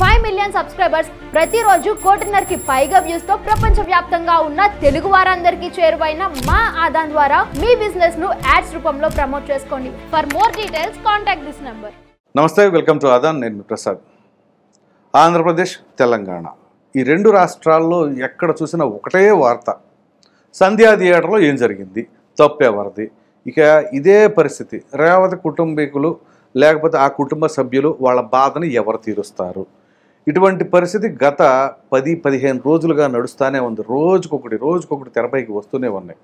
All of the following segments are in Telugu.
5 మిలియన్ సబ్స్క్రైబర్స్, ప్రతిరోజు కోటిన్నరకి పైగా వ్యూస్ తో ప్రపంచవ్యాప్తంగా ఉన్న తెలుగు వారందరికీ చేరువైన మా ఆదాన్ ద్వారా మీ బిజినెస్ ను యాడ్స్ రూపంలో ప్రమోట్ చేసుకోండి. For more details contact this number. నమస్తే, వెల్కమ్ టు ఆదాన్. నేను ప్రసాద్. ఆంధ్రప్రదేశ్, తెలంగాణ ఈ రెండు రాష్ట్రాల్లో ఎక్కడ చూసినా ఒకటే వార్త. సంధ్యా థియేటర్లో ఏం జరిగింది, తప్పెవరిది? ఇక ఇదే పరిస్థితి. రేవతి కుటుంబీకులు లేకపోతే ఆ కుటుంబ సభ్యులు వాళ్ళ బాధని ఎవరు తీరుస్తారు? ఇటువంటి పరిస్థితి గత 10-15 రోజులుగా నడుస్తూనే ఉంది. రోజుకొకటి తెరపైకి వస్తూనే ఉన్నాయి.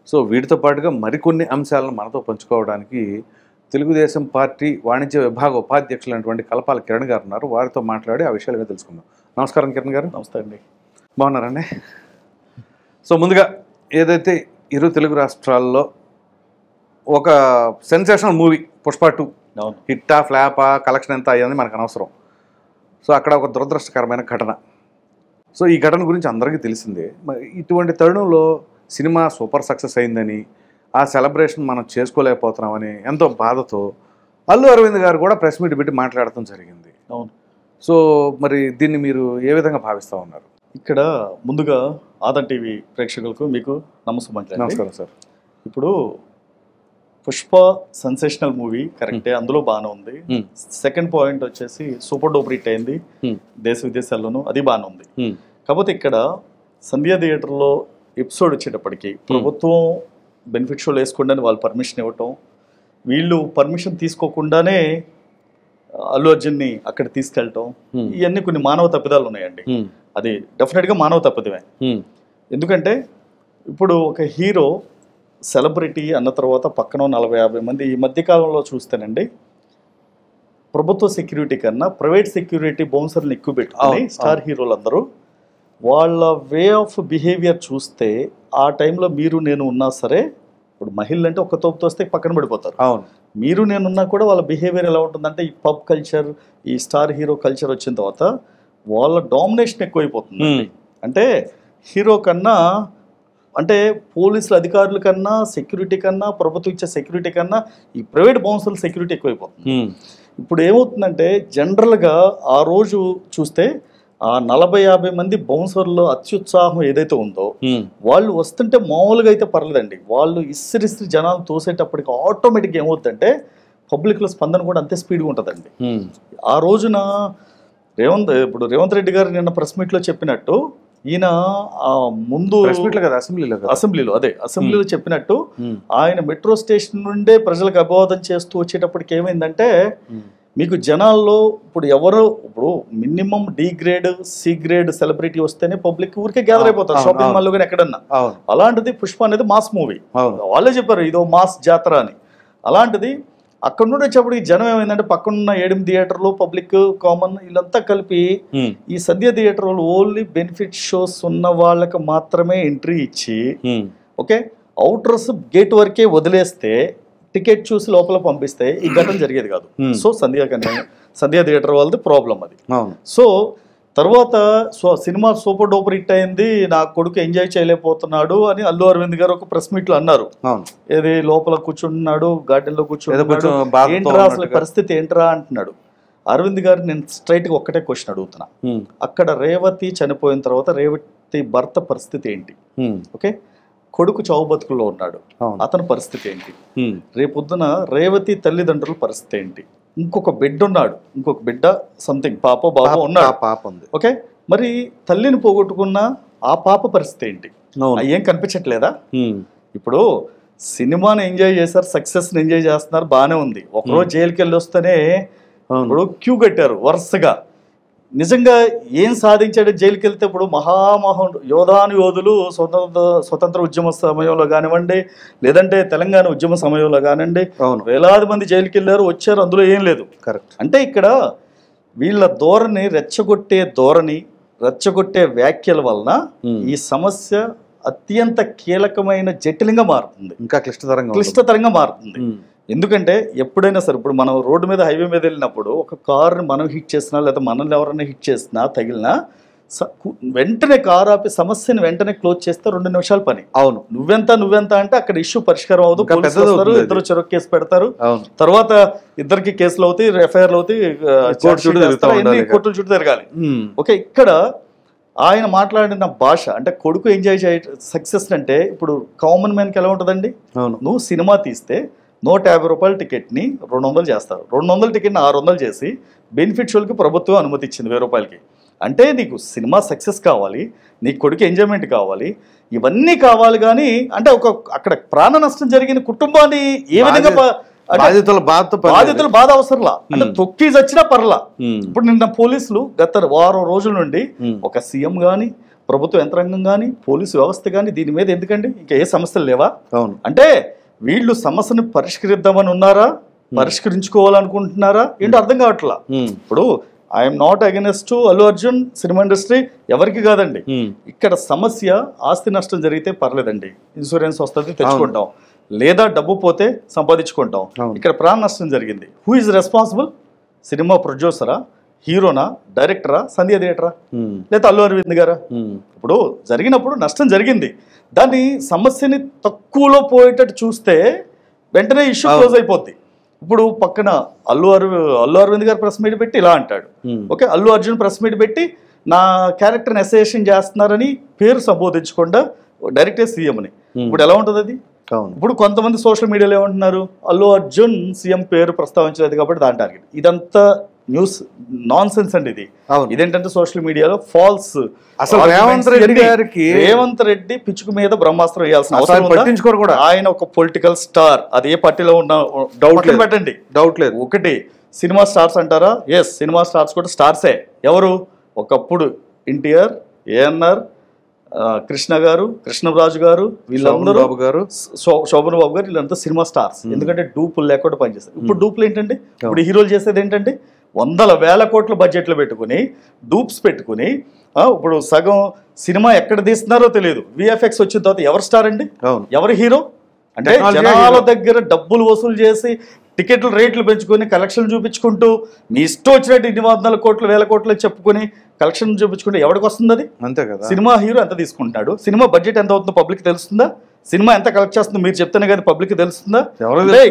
సో వీటితో పాటుగా మరికొన్ని అంశాలను మనతో పంచుకోవడానికి తెలుగుదేశం పార్టీ వాణిజ్య విభాగ ఉపాధ్యక్షులైనటువంటి కలపాల కిరణ్ గారు ఉన్నారు. వారితో మాట్లాడి ఆ విషయాలుగా తెలుసుకుందాం. నమస్కారం కిరణ్ గారు. నమస్తే అండి. బాగున్నారండి? సో ముందుగా ఏదైతే ఇరు తెలుగు రాష్ట్రాల్లో ఒక సెన్సేషనల్ మూవీ పుష్ప 2 హిట్టా ఫ్లాపా కలెక్షన్ ఎంత అయ్యింది మనకు అనవసరం. సో అక్కడ ఒక దురదృష్టకరమైన ఘటన. సో ఈ ఘటన గురించి అందరికీ తెలిసిందే. ఇటువంటి తరుణంలో సినిమా సూపర్ సక్సెస్ అయిందని, ఆ సెలబ్రేషన్ మనం చేసుకోలేకపోతున్నామని ఎంతో బాధతో అల్లు అరవింద్ గారు కూడా ప్రెస్ మీట్ పెట్టి మాట్లాడటం జరిగింది. అవును. సో మరి దీన్ని మీరు ఏ విధంగా భావిస్తూ ఉన్నారు? ఇక్కడ ముందుగా ఆదాన్ టీవీ ప్రేక్షకులకు మీకు నమస్కారం సార్. ఇప్పుడు పుష్ప సెన్సేషనల్ మూవీ కరెక్టే, అందులో బాగానే ఉంది. సెకండ్ పాయింట్ వచ్చేసి సూపర్ డూపర్ హిట్ అయింది దేశ విదేశాల్లోనూ, అది బాగానే ఉంది. కాకపోతే ఇక్కడ సంధ్యా థియేటర్లో ఎపిసోడ్ వచ్చేటప్పటికి ప్రభుత్వం బెనిఫిట్ షోలు వేసుకోండి అని వాళ్ళు పర్మిషన్ ఇవ్వటం, వీళ్ళు పర్మిషన్ తీసుకోకుండానే అల్లు అర్జున్ని అక్కడ తీసుకెళ్ళటం, ఇవన్నీ కొన్ని మానవ తప్పిదాలు ఉన్నాయండి. అది డెఫినెట్గా మానవ తప్పిదమే. ఎందుకంటే ఇప్పుడు ఒక హీరో సెలబ్రిటీ అన్న తర్వాత పక్కన 40-50 మంది ఈ మధ్యకాలంలో చూస్తేనండి ప్రభుత్వ సెక్యూరిటీ కన్నా ప్రైవేట్ సెక్యూరిటీ బౌన్సర్లను ఎక్కువ పెట్టుకుని స్టార్ హీరోలు అందరూ వాళ్ళ వే ఆఫ్ బిహేవియర్ చూస్తే ఆ టైంలో మీరు నేను ఉన్నా సరే, ఇప్పుడు మహిళలు అంటే ఒక తోపు తోస్తే పక్కన పడిపోతారు. అవును. మీరు నేనున్నా కూడా వాళ్ళ బిహేవియర్ ఎలా ఉంటుందంటే ఈ పబ్ కల్చర్, ఈ స్టార్ హీరో కల్చర్ వచ్చిన తర్వాత వాళ్ళ డామినేషన్ ఎక్కువైపోతుంది. అంటే హీరో కన్నా, అంటే పోలీసుల అధికారుల కన్నా, సెక్యూరిటీ కన్నా, ప్రభుత్వం ఇచ్చే సెక్యూరిటీ కన్నా ఈ ప్రైవేట్ బౌన్సర్ల సెక్యూరిటీ ఎక్కువైపోతుంది. ఇప్పుడు ఏమవుతుందంటే జనరల్గా ఆ రోజు చూస్తే ఆ 40-50 మంది బౌన్సర్లు అత్యుత్సాహం ఏదైతే ఉందో వాళ్ళు వస్తుంటే మామూలుగా అయితే పర్లేదండి, వాళ్ళు ఇస్సిరిస్సిరి జనాలు తోసేటప్పటికి ఆటోమేటిక్గా ఏమవుతుందంటే పబ్లిక్లో స్పందన కూడా అంతే స్పీడ్గా ఉంటుందండి. ఆ రోజున రేవంత్ రెడ్డి గారు నిన్న ప్రెస్ మీట్లో చెప్పినట్టు, ఈయన ముందు అసెంబ్లీలో చెప్పినట్టు ఆయన మెట్రో స్టేషన్ నుండే ప్రజలకు అభివాదం చేస్తూ వచ్చేటప్పటికి ఏమైందంటే మీకు జనాల్లో ఇప్పుడు minimum D grade, C grade celebrity వస్తేనే పబ్లిక్ ఊరికే గ్యాదర్ అయిపోతారు షాపింగ్ మాల్లో కానీ ఎక్కడన్నా. అలాంటిది పుష్ప అనేది మాస్ మూవీ, వాళ్ళే చెప్పారు ఇదో మాస్ జాతర అని. అలాంటిది అక్కడ నుండి వచ్చేప్పటికి జనం ఏమైందంటే పక్కనున్న 8 థియేటర్లు, పబ్లిక్, కామన్ వీళ్ళంతా కలిపి ఈ సంధ్యా థియేటర్ వాళ్ళు ఓన్లీ బెనిఫిట్ షోస్ ఉన్న వాళ్ళకి మాత్రమే ఎంట్రీ ఇచ్చి ఓకే అవుటర్స్ గేట్ వరకే వదిలేస్తే టికెట్ చూసి లోపల పంపిస్తే ఈ ఘటన జరిగేది కాదు. సో సంధ్యా థియేటర్ వాళ్ళది ప్రాబ్లం అది. సో తర్వాత సినిమా సూపర్ డూపర్ హిట్ అయింది, నా కొడుకు ఎంజాయ్ చేయలేకపోతున్నాడు అని అల్లు అరవింద్ గారు ఒక ప్రెస్ మీట్ లో అన్నారు. ఏది లోపల కూర్చుంటున్నాడు, గార్డెన్ లో కూర్చుంటున్నాడు, ఏంట్రా అసలు పరిస్థితి ఏంట్రా అంటున్నాడు. అరవింద్ గారు నేను స్ట్రైట్ గా ఒక్కటే క్వశ్చన్ అడుగుతున్నా, అక్కడ రేవతి చనిపోయిన తర్వాత రేవతి భర్త పరిస్థితి ఏంటి? ఓకే, కొడుకు చావు బతుకుల్లో ఉన్నాడు, అతని పరిస్థితి ఏంటి? రేపొద్దున రేవతి తల్లిదండ్రుల పరిస్థితి ఏంటి? ఇంకొక బిడ్డ ఉన్నాడు, ఇంకొక బిడ్డ సంథింగ్ పాప బాబు ఉన్నాడు, పాప ఉంది. ఓకే, మరి తల్లిని పోగొట్టుకున్న ఆ పాప పరిస్థితి ఏంటి? ఏం కనిపించట్లేదా? ఇప్పుడు సినిమాని ఎంజాయ్ చేశారు, సక్సెస్ ని ఎంజాయ్ చేస్తున్నారు, బాగానే ఉంది. ఒకరోజు జైలుకి వెళ్ళి వస్తేనే ఇప్పుడు క్యూ కట్టారు వరుసగా. నిజంగా ఏం సాధించాడు జైలుకి వెళ్తే? ఇప్పుడు యోధులు స్వతంత్ర ఉద్యమ సమయంలో కానివ్వండి, లేదంటే తెలంగాణ ఉద్యమ సమయంలో కానివ్వండి, వేలాది మంది జైలుకి వెళ్ళారు, వచ్చారు, అందులో ఏం లేదు. కరెక్ట్. అంటే ఇక్కడ వీళ్ళ ధోరణి, రెచ్చగొట్టే వ్యాఖ్యల వలన ఈ సమస్య అత్యంత కీలకమైన జటిలంగా మారుతుంది, ఇంకా క్లిష్టతరంగా మారుతుంది. ఎందుకంటే ఎప్పుడైనా సరే ఇప్పుడు మనం రోడ్డు మీద హైవే మీద వెళ్ళినప్పుడు ఒక కారుని మనం హిట్ చేసినా లేదా మనల్ని ఎవరైనా హిట్ చేసినా తగిలినా వెంటనే కారు ఆపి సమస్యని వెంటనే క్లోజ్ చేస్తే 2 నిమిషాల పని. అవును, నువ్వెంత అంటే అక్కడ ఇష్యూ పరిష్కారం అవుతుంది, ఇద్దరు చెరుకు కేసు పెడతారు, తర్వాత ఇద్దరికి కేసులు అవుతాయి, ఎఫ్ఐఆర్లు అవుతాయి, కోర్టుల చుట్టూ తిరగాలి. ఓకే, ఇక్కడ ఆయన మాట్లాడిన భాష అంటే కొడుకు ఎంజాయ్ సక్సెస్ అంటే ఇప్పుడు కామన్ మ్యాన్కి ఎలా ఉంటుందండి? నువ్వు సినిమా తీస్తే 150 రూపాయల టికెట్ని 200 చేస్తారు, 200 టికెట్ని 600 చేసి బెనిఫిట్ షోలకి ప్రభుత్వం అనుమతి ఇచ్చింది 1000 రూపాయలకి. అంటే నీకు సినిమా సక్సెస్ కావాలి, నీ కొడుకు ఎంజాయ్మెంట్ కావాలి, ఇవన్నీ కావాలి. కానీ అంటే అక్కడ ప్రాణ నష్టం జరిగిన కుటుంబాన్ని ఏ విధంగా బాధితుల బాధ అవసరంలా, అంటే తొక్కి చచ్చినా పర్లా. ఇప్పుడు నిన్న పోలీసులు గత వారం రోజుల నుండి ఒక సీఎం గాని, ప్రభుత్వ యంత్రాంగం గాని, పోలీసు వ్యవస్థ గాని దీని మీద ఎందుకండి ఇంకా ఏ సమస్యలు లేవా? అంటే వీళ్ళు సమస్యను పరిష్కరిద్దామని ఉన్నారా, పరిష్కరించుకోవాలనుకుంటున్నారా ఏంటో అర్థం కావట్లా. ఇప్పుడు I'm not against Allu Arjun cinema industry, ఎవరికి కాదండి. ఇక్కడ సమస్య ఆస్తి నష్టం జరిగితే పర్లేదండి, ఇన్సూరెన్స్ వస్తుంది తెచ్చుకుంటాం, లేదా డబ్బు పోతే సంపాదించుకుంటాం. ఇక్కడ ప్రాణ నష్టం జరిగింది, హూ ఇస్ రెస్పాన్సిబుల్? సినిమా ప్రొడ్యూసరా, హీరోనా, డైరెక్టరా, సంధ్య థియేటరా, లేదా అల్లు అరవింద్ గారా? ఇప్పుడు జరిగినప్పుడు నష్టం జరిగింది, దాన్ని సమస్యని తక్కువలో పోయేటట్టు చూస్తే వెంటనే ఇష్యూ క్లోజ్ అయిపోద్ది. ఇప్పుడు పక్కన అల్లు అరవింద్ గారు ప్రెస్ మీట్ పెట్టి ఇలా అంటాడు, okay, Allu Arjun press meet పెట్టి నా క్యారెక్టర్ని అసోసియేషన్ చేస్తున్నారని పేరు సంబోధించకుండా డైరెక్టే సీఎంని. ఇప్పుడు ఎలా ఉంటుంది అది? ఇప్పుడు కొంతమంది సోషల్ మీడియాలో ఏమంటున్నారు, అల్లు అర్జున్ సీఎం పేరు ప్రస్తావించలేదు కాబట్టి దాని టార్గెట్. ఇదంతా న్యూస్ నాన్ సెన్స్ అండి. ఇదేంటంటే సోషల్ మీడియాలో ఫాల్స్. అసలు రేవంత్ రెడ్డి పిచ్చుకు మీద బ్రహ్మాస్త్రం వేయాల్సిన అవసరం పట్టించుకోరు కూడా. ఆయన ఒక పొలిటికల్ స్టార్, అది ఏ పార్టీలో ఉన్న డౌట్ పెట్టండి, డౌట్ లేదు. ఒకటి సినిమా స్టార్స్ అంటారా? ఎస్, సినిమా స్టార్స్ కూడా స్టార్సే. ఎవరు? ఒకప్పుడు ఎన్టీఆర్, ఏఎన్ఆర్, కృష్ణ గారు, కృష్ణరాజు గారు, వీళ్ళందరూ శోభన్ బాబు గారు, వీళ్ళంతా సినిమా స్టార్స్. ఎందుకంటే డూపులు లేకుండా పనిచేస్తారు. ఇప్పుడు డూపులు ఏంటంటే, ఇప్పుడు హీరోలు చేసేది ఏంటంటే 100,000 కోట్ల బడ్జెట్లు పెట్టుకుని డూప్స్ పెట్టుకుని, ఇప్పుడు సగం సినిమా ఎక్కడ తీస్తున్నారో తెలియదు, విఎఫ్ఎక్స్ వచ్చిన తర్వాత ఎవరు స్టార్ అండి, ఎవరు హీరో? అంటే జనాల దగ్గర డబ్బులు వసూలు చేసి టికెట్లు రేట్లు పెంచుకొని కలెక్షన్ చూపించుకుంటూ మీ ఇష్టం వచ్చినట్టు 100 కోట్లు 1000 కోట్లు చెప్పుకొని కలెక్షన్ చూపించుకుంటే ఎవరికి వస్తుంది అది? అంతే కదా. సినిమా హీరో ఎంత తీసుకుంటున్నాడు, సినిమా బడ్జెట్ ఎంత అవుతుందో పబ్లిక్ తెలుస్తుందా? సినిమా ఎంత కలెక్ట్ చేస్తుందో మీరు చెప్తేనే కానీ పబ్లిక్ తెలుస్తుందా?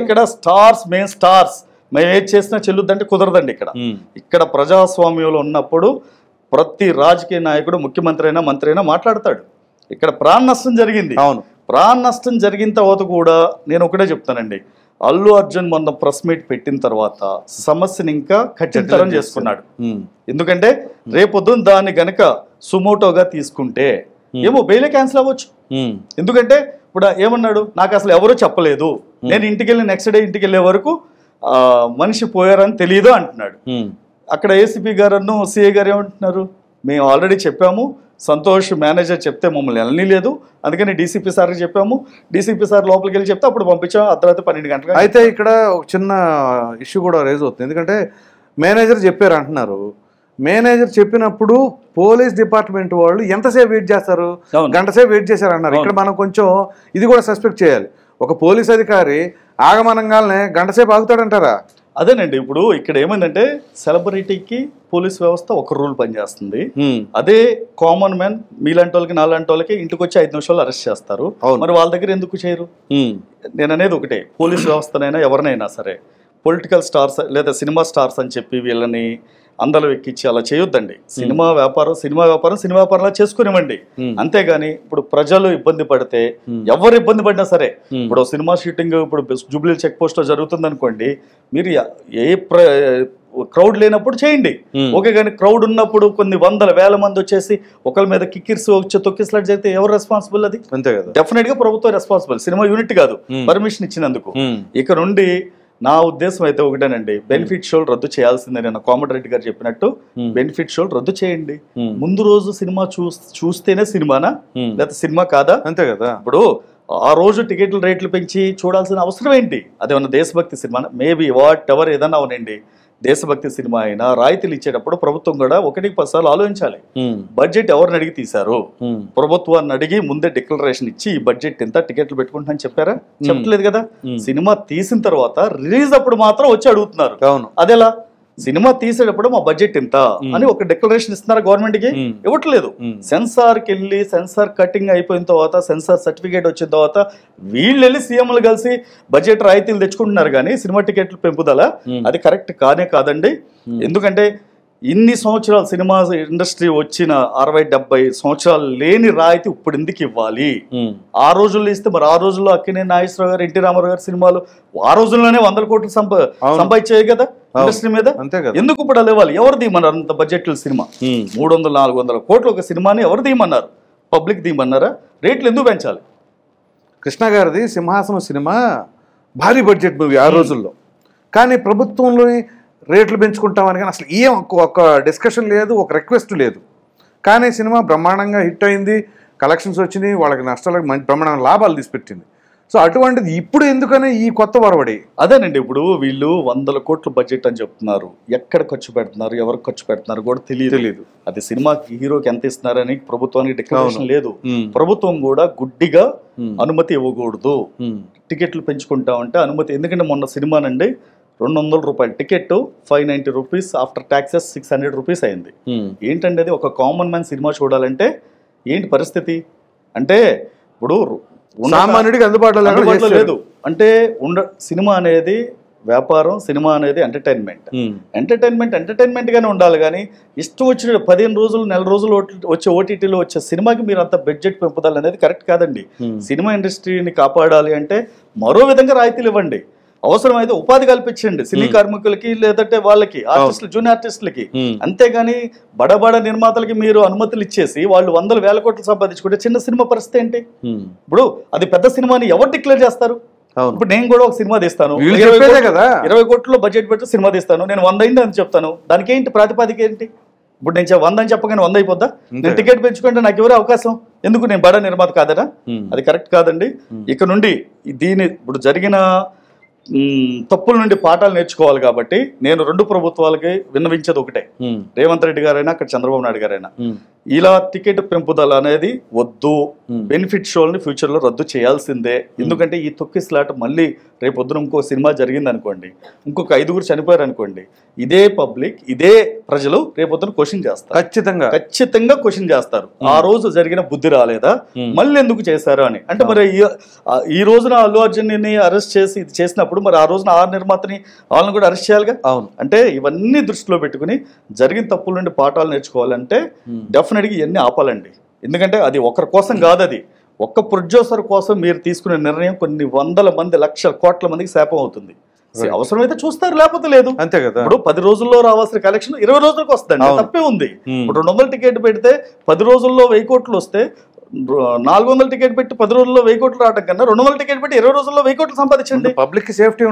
ఇక్కడ స్టార్స్, మెయిన్ స్టార్స్, మేము ఏది చేసినా చెల్లుద్దంటే కుదరదండి. ఇక్కడ ప్రజాస్వామ్యంలో ఉన్నప్పుడు ప్రతి రాజకీయ నాయకుడు, ముఖ్యమంత్రి అయినా మంత్రి అయినా మాట్లాడతాడు. ఇక్కడ ప్రాణ నష్టం జరిగింది. అవును, ప్రాణ నష్టం జరిగిన తర్వాత కూడా నేను ఒకటే చెప్తానండి, అల్లు అర్జున్ మొన్న ప్రెస్ మీట్ పెట్టిన తర్వాత సమస్యని ఇంకా కఠినతరం చేసుకున్నాడు. ఎందుకంటే రేపొద్దున దాన్ని గనక సుమోటోగా తీసుకుంటే ఏమో బెయిలే క్యాన్సిల్ అవ్వచ్చు. ఎందుకంటే ఇప్పుడు ఏమన్నాడు, నాకు అసలు ఎవరూ చెప్పలేదు, నేను ఇంటికి వెళ్ళి నెక్స్ట్ డే ఇంటికి వెళ్ళే వరకు మనిషి పోయారని తెలియదు అంటున్నాడు. అక్కడ ఏసీపీ గారు, సిఐ గారు ఏమంటున్నారు, మేము ఆల్రెడీ చెప్పాము, సంతోష్ మేనేజర్ చెప్తే మమ్మల్ని వెళ్ళని లేదు, అందుకని డీసీపీ సార్కి చెప్పాము, డీసీపీ సార్ లోపలికి వెళ్ళి చెప్తే అప్పుడు పంపించాం అర్ధరాత్రి 12 గంటలకు. అయితే ఇక్కడ ఒక చిన్న ఇష్యూ కూడా రేజ్ అవుతుంది. ఎందుకంటే మేనేజర్ చెప్పారు అంటున్నారు, మేనేజర్ చెప్పినప్పుడు పోలీస్ డిపార్ట్మెంట్ వాళ్ళు ఎంతసేపు వెయిట్ చేస్తారు, గంట సేపు వెయిట్ చేశారు అన్నారు. ఇక్కడ మనం కొంచెం ఇది కూడా సస్పెక్ట్ చేయాలి. ఒక పోలీస్ అధికారి ఆగమనంగానే గంట సేపు ఆగుతాడంటారా? అదేనండి, ఇప్పుడు ఇక్కడ ఏమైందంటే సెలబ్రిటీకి పోలీస్ వ్యవస్థ ఒక రూల్ పనిచేస్తుంది. అదే కామన్ మ్యాన్ మీలాంటి వాళ్ళకి నాలాంటి వాళ్ళకి ఇంటికి వచ్చి 5 నిమిషాలు అరెస్ట్ చేస్తారు. మరి వాళ్ళ దగ్గర ఎందుకు చేయరు? నేను అనేది ఒకటే, పోలీస్ వ్యవస్థనైనా ఎవరినైనా సరే పొలిటికల్ స్టార్స్ లేదా సినిమా స్టార్స్ అని చెప్పి వీళ్ళని అందరూ ఎక్కించి అలా చేయొద్దండి. సినిమా వ్యాపారంలా చేసుకునివ్వండి. అంతేగాని ఇప్పుడు ప్రజలు ఇబ్బంది పడితే, ఎవరు ఇబ్బంది పడినా సరే, ఇప్పుడు సినిమా షూటింగ్ ఇప్పుడు జూబ్లీ చెక్ పోస్ట్ లో జరుగుతుంది అనుకోండి, మీరు ఏ క్రౌడ్ లేనప్పుడు చేయండి, ఓకే. కానీ క్రౌడ్ ఉన్నప్పుడు కొన్ని 100,000 మంది వచ్చేసి ఒకరి మీద కిక్కిర్స్ వచ్చి తొక్కిసలాట్ చేస్తే ఎవరు రెస్పాన్సిబుల్? అది అంతే కదా, డెఫినెట్ గా ప్రభుత్వం రెస్పాన్సిబుల్, సినిమా యూనిట్ కాదు. పర్మిషన్ ఇచ్చినందుకు ఇక నుండి నా ఉద్దేశం అయితే ఒకటేనండి, బెనిఫిట్ షోలు రద్దు చేయాల్సిందే. నేను కోమటిరెడ్డి గారు చెప్పినట్టు బెనిఫిట్ షోలు రద్దు చేయండి. ముందు రోజు సినిమా చూస్తేనే సినిమానా, లేకపోతే సినిమా కాదా? అంతే కదా. ఇప్పుడు ఆ రోజు టికెట్ల రేట్లు పెంచి చూడాల్సిన అవసరం ఏంటి? అదేమన్నా దేశభక్తి సినిమా? మేబీ వాట్ ఎవర్ ఏదన్నా అవనండి, దేశభక్తి సినిమా అయినా రాయితీలు ఇచ్చేటప్పుడు ప్రభుత్వం కూడా 1-10 సార్లు ఆలోచించాలి. బడ్జెట్ ఎవరిని అడిగి తీశారు? ప్రభుత్వాన్ని అడిగి ముందే డిక్లరేషన్ ఇచ్చి ఈ బడ్జెట్ ఎంత టికెట్లు పెట్టుకుంటున్నా చెప్పారా? చెప్పలేదు కదా. సినిమా తీసిన తర్వాత రిలీజ్ అప్పుడు మాత్రం వచ్చి అడుగుతున్నారు. అదేలా? సినిమా తీసేటప్పుడు మా బడ్జెట్ ఇంత అని ఒక డిక్లరేషన్ ఇస్తున్నారు గవర్నమెంట్ కి, ఇవ్వట్లేదు. సెన్సార్కి వెళ్ళి సెన్సార్ కటింగ్ అయిపోయిన తర్వాత సెన్సార్ సర్టిఫికేట్ వచ్చిన తర్వాత వీళ్ళు వెళ్ళి సీఎంలు కలిసి బడ్జెట్ రాయితీలు తెచ్చుకుంటున్నారు కానీ సినిమా టికెట్లు పెంపుదల అది కరెక్ట్ కానే కాదండి. ఎందుకంటే ఇన్ని సంవత్సరాలు సినిమా ఇండస్ట్రీ వచ్చిన 60-70 సంవత్సరాలు లేని రాయితీ ఇప్పుడు ఎందుకు ఇవ్వాలి? ఆ రోజుల్లో ఇస్తే మరి ఆ రోజుల్లో అక్కినేని నాగేశ్వరరావు గారు, ఎన్టీ రామారావు గారు సినిమాలు ఆ రోజుల్లోనే 100 కోట్లు సంపాదించాయి కదా ఇండస్ట్రీ మీద. ఎందుకు ఇప్పుడు అలా ఇవ్వాలి? ఎవరు తీయమన్నారు అంత బడ్జెట్ సినిమా? 300-400 కోట్లు ఒక సినిమాని ఎవరు తీయమన్నారు? పబ్లిక్ తీయమన్నారా? రేట్లు ఎందుకు పెంచాలి? కృష్ణ గారిది సింహాసనం సినిమా భారీ బడ్జెట్ మూవీ ఆ రోజుల్లో, కానీ ప్రభుత్వంలోని రేట్లు పెంచుకుంటామని కానీ అసలు ఏం ఒక డిస్కషన్ లేదు, ఒక రిక్వెస్ట్ లేదు. కానీ సినిమా బ్రహ్మాండంగా హిట్ అయింది, కలెక్షన్స్ వచ్చినాయి, వాళ్ళకి నష్టాలకు బ్రహ్మాండంగా లాభాలు తీసిపెట్టింది. సో అటువంటిది ఇప్పుడు ఎందుకని ఈ కొత్త వరవడి? అదేనండి, ఇప్పుడు వీళ్ళు 100 కోట్ల బడ్జెట్ అని చెప్తున్నారు, ఎక్కడ ఖర్చు పెడుతున్నారు, ఎవరికి ఖర్చు పెడుతున్నారు కూడా తెలియదు. అది సినిమాకి హీరోకి ఎంత ఇస్తున్నారని ప్రభుత్వానికి డిక్లరేషన్ లేదు. ప్రభుత్వం కూడా గుడ్డిగా అనుమతి ఇవ్వకూడదు. టికెట్లు పెంచుకుంటా ఉంటే అనుమతి, ఎందుకంటే మొన్న సినిమానండి 200 రూపాయలు ticket, 590 rupees after taxes 600 rupees అయింది. ఏంటంటే అది ఒక కామన్ మ్యాన్ సినిమా చూడాలంటే ఏంటి పరిస్థితి? అంటే ఇప్పుడు సామాన్యుడికి అందుబాటులో లేదు. అంటే సినిమా అనేది వ్యాపారం, సినిమా అనేది ఎంటర్టైన్మెంట్ గానే ఉండాలి. కానీ ఇష్టం వచ్చిన 15 రోజులు, నెల రోజులు వచ్చే ఓటీటీలో వచ్చే సినిమాకి మీరు అంత బడ్జెట్ పెంపుదల అనేది కరెక్ట్ కాదండి. సినిమా ఇండస్ట్రీని కాపాడాలి అంటే మరో విధంగా రాయితీలు ఇవ్వండి. అవసరమైతే ఉపాధి కల్పించండి సినీ కార్మికులకి, లేదంటే వాళ్ళకి ఆర్టిస్టులు, జూనియర్ ఆర్టిస్టులకి. అంతేగాని బడబడ నిర్మాతలకి మీరు అనుమతులు ఇచ్చేసి వాళ్ళు 100,000 కోట్లు సంపాదించుకుంటే చిన్న సినిమా పరిస్థితి ఏంటి? ఇప్పుడు అది పెద్ద సినిమాని ఎవరు డిక్లేర్ చేస్తారు? ఇప్పుడు నేను కూడా ఒక సినిమా తీస్తాను, 20 కోట్ల బడ్జెట్ పెట్టి సినిమా తీస్తాను, నేను 100 అయింది అని చెప్తాను, దానికి ఏంటి ప్రాతిపదిక ఏంటి? ఇప్పుడు నేను 100 అని చెప్పగానే 100 అయిపోద్దా? నేను టికెట్ పెంచుకుంటే నాకు ఎవరే అవకాశం? ఎందుకు? నేను బడా నిర్మాత కాదనా? అది కరెక్ట్ కాదండి. ఇక నుండి ఇప్పుడు జరిగిన తప్పుల నుండి పాఠాలు నేర్చుకోవాలి. కాబట్టి నేను 2 ప్రభుత్వాలకి విన్నవించేది ఒకటే, రేవంత్ రెడ్డి గారైనా అక్కడ చంద్రబాబు నాయుడు గారైనా ఇలా టికెట్ పెంపుదల అనేది వద్దు. బెనిఫిట్ షోల్ని ఫ్యూచర్ లో రద్దు చేయాల్సిందే. ఎందుకంటే ఈ తొక్కిసలాట మళ్ళీ రేపొద్దున ఇంకో సినిమా జరిగింది అనుకోండి, ఇంకొక 5 చనిపోయారు అనుకోండి, ఇదే పబ్లిక్, ఇదే ప్రజలు రేపొద్దున క్వశ్చన్ చేస్తారు, ఖచ్చితంగా క్వశ్చన్ చేస్తారు. ఆ రోజు జరిగిన బుద్ధి రాలేదా, మళ్ళీ ఎందుకు చేశారు అని. అంటే మరి ఈ రోజున అల్లు అర్జున్ ని అరెస్ట్ చేసి ఇది చేసినప్పుడు మరి ఆ రోజున ఆ నిర్మాతని వాళ్ళని కూడా అరెస్ట్ చేయాలిగా. అంటే ఇవన్నీ దృష్టిలో పెట్టుకుని జరిగిన తప్పుల నుండి పాఠాలు నేర్చుకోవాలంటే డెఫినెట్గా ఇవన్నీ ఆపాలండి. ఎందుకంటే అది ఒకరి కోసం కాదు, అది ఒక్క ప్రొడ్యూసర్ కోసం మీరు తీసుకునే నిర్ణయం కొన్ని 100 మంది, లక్షల కోట్ల మందికి శాపం అవుతుంది. అవసరమైతే చూస్తారు, లేకపోతే లేదు. అంతే కదా. ఇప్పుడు 10 రోజుల్లో రావాల్సిన కలెక్షన్ 20 రోజులకు వస్తుంది, తప్పే ఉంది. ఇప్పుడు 200 టికెట్ పెడితే 10 రోజుల్లో 1000 కోట్లు వస్తే 400 టికెట్ పెట్టి 10 రోజుల్లో 1000 కోట్లు రావడం కన్నా 200 టికెట్ పెట్టి 20 రోజుల్లో 1000 కోట్లు సంపాదించండి. పబ్లిక్ సేఫ్టీ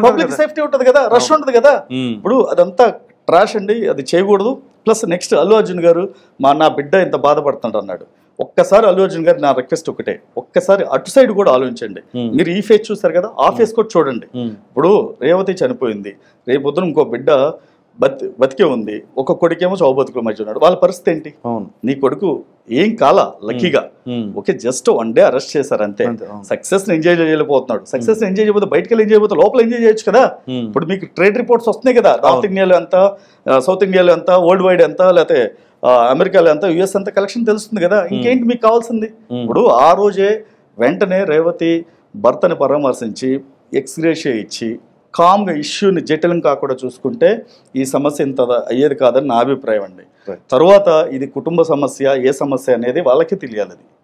ఉంటుంది కదా, రష్ ఉంటుంది కదా. ఇప్పుడు అదంతా ట్రాష్ అండి, అది చేయకూడదు. ప్లస్ నెక్స్ట్ అల్లు అర్జున్ గారు నా బిడ్డ ఎంత బాధపడుతుంటారు అన్నాడు. ఒక్కసారి అల్లు అర్జున్ గారు నా రిక్వెస్ట్ ఒకటే, ఒక్కసారి అటు సైడ్ కూడా ఆలోచించండి. మీరు ఈ ఫేస్ చూసారు కదా, ఆ ఫేస్ కూడా చూడండి. ఇప్పుడు రేవతి చనిపోయింది, రేపొద్దున ఇంకో బిడ్డ బతికే ఉంది, ఒక కొడుకేమో చావు బతుకుల మధ్య ఉన్నాడు. వాళ్ళ పరిస్థితి ఏంటి? నీ కొడుకు ఏం కాలా లక్కీగా, ఓకే జస్ట్ 1 డే అరెస్ట్ చేశారు అంతే. సక్సెస్ ఎంజాయ్ చేయలేకపోతున్నాడు. సక్సెస్ ఎంజాయ్ చేయకపోతే బయటకు వెళ్ళి ఎంజాయ్ చేయకపోతే లోపల ఎంజాయ్ చేయొచ్చు కదా. ఇప్పుడు మీకు ట్రేడ్ రిపోర్ట్స్ వస్తున్నాయి కదా, నార్త్ ఇండియాలో ఎంత, సౌత్ ఇండియాలో ఎంత, వరల్డ్ వైడ్ ఎంత, లేకపోతే అమెరికాలో ఎంత, యుఎస్ ఎంత కలెక్షన్ తెలుస్తుంది కదా. ఇంకేంటి మీకు కావాల్సింది? ఇప్పుడు ఆ రోజే వెంటనే రేవతి భర్తని పరామర్శించి ఎక్స్గ్రేషియా ఇచ్చి కామ్గా ఇష్యూని జటిలం కాకుండా చూసుకుంటే ఈ సమస్య ఇంత అయ్యేది కాదని నా అభిప్రాయం అండి. తర్వాత ఇది కుటుంబ సమస్య, ఏ సమస్య అనేది వాళ్ళకి తెలియాలి.